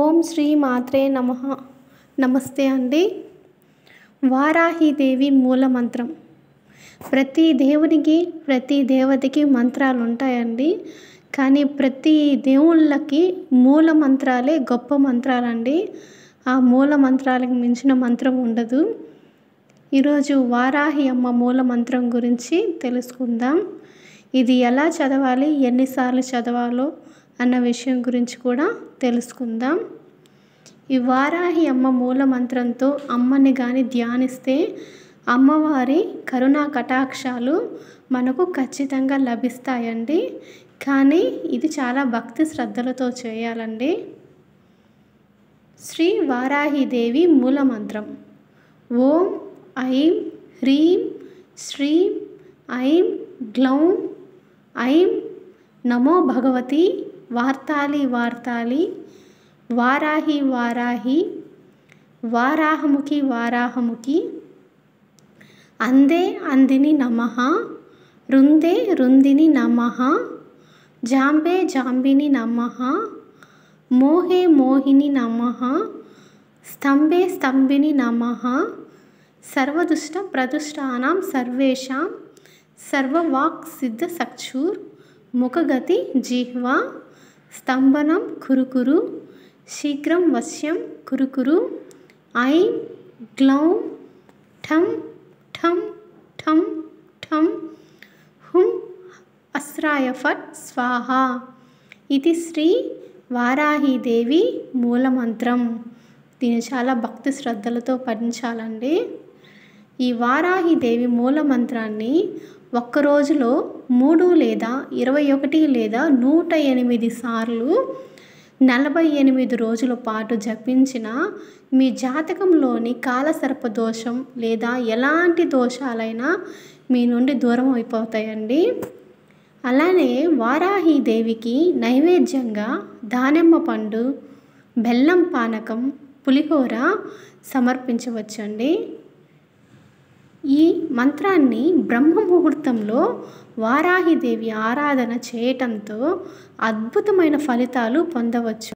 ఓం శ్రీ మాత్రే నమః. నమస్తే అండి. వారాహిదేవి మూల మంత్రం. ప్రతి దేవునికి ప్రతి దేవతకి మంత్రాలు ఉంటాయండి. కానీ ప్రతి దేవుళ్ళకి మూల మంత్రాలే గొప్ప మంత్రాలండి. ఆ మూల మంత్రాలకు మించిన మంత్రం ఉండదు. ఈరోజు వారాహి అమ్మ మూల మంత్రం గురించి తెలుసుకుందాం. ఇది ఎలా చదవాలి, ఎన్నిసార్లు చదవాలో అన్న విషయం గురించి కూడా తెలుసుకుందాం. ఈ వారాహి అమ్మ మూల మంత్రంతో అమ్మని కానీ ధ్యానిస్తే అమ్మవారి కరుణా కటాక్షాలు మనకు ఖచ్చితంగా లభిస్తాయండి. కానీ ఇది చాలా భక్తి శ్రద్ధలతో చేయాలండి. శ్రీ వారాహిదేవి మూల మంత్రం. ఓం ఐం హ్రీం శ్రీం ఐం గ్లౌం ఐం నమో భగవతి వార్తాలి వార్తాలి వారాహి వారాహి వారాహముఖి వారాహముఖి అందే అందిని నమః రుందే రుందిని నమః జాంబే జాంబిని నమః మోహే మోహిని నమః స్తంభే స్తంభిని నమః సర్వదుష్ట ప్రదుష్టానాం సర్వేషాం సర్వవాక్ సిద్ధ సక్షుర్ ముఖగతి జిహ్వా స్తంభనం కురుకురు శీఘ్రం వశ్యం కురుకురు ఐం గ్లౌం ఠం ఠం ఠం ఠం హుం అస్రాయ ఫట్ స్వాహ. ఇది శ్రీ వారాహిదేవి మూలమంత్రం. దీన్ని చాలా భక్తి శ్రద్ధలతో పఠించాలండి. ఈ వారాహిదేవి మూలమంత్రాన్ని ఒక్క రోజులో 3 లేదా 21 లేదా 108 సార్లు 48 రోజుల పాటు జపించిన మీ జాతకంలోని కాలసర్ప దోషం లేదా ఎలాంటి దోషాలైనా మీ నుండి దూరం అయిపోతాయండి. అలానే వారాహిదేవికి నైవేద్యంగా దానిమ్మ పండు, బెల్లం పానకం, పులిహోర సమర్పించవచ్చండి. ఈ మంత్రాన్ని బ్రహ్మ ముహూర్తంలో వారాహిదేవి ఆరాధన చేయటంతో అద్భుతమైన ఫలితాలు పొందవచ్చు.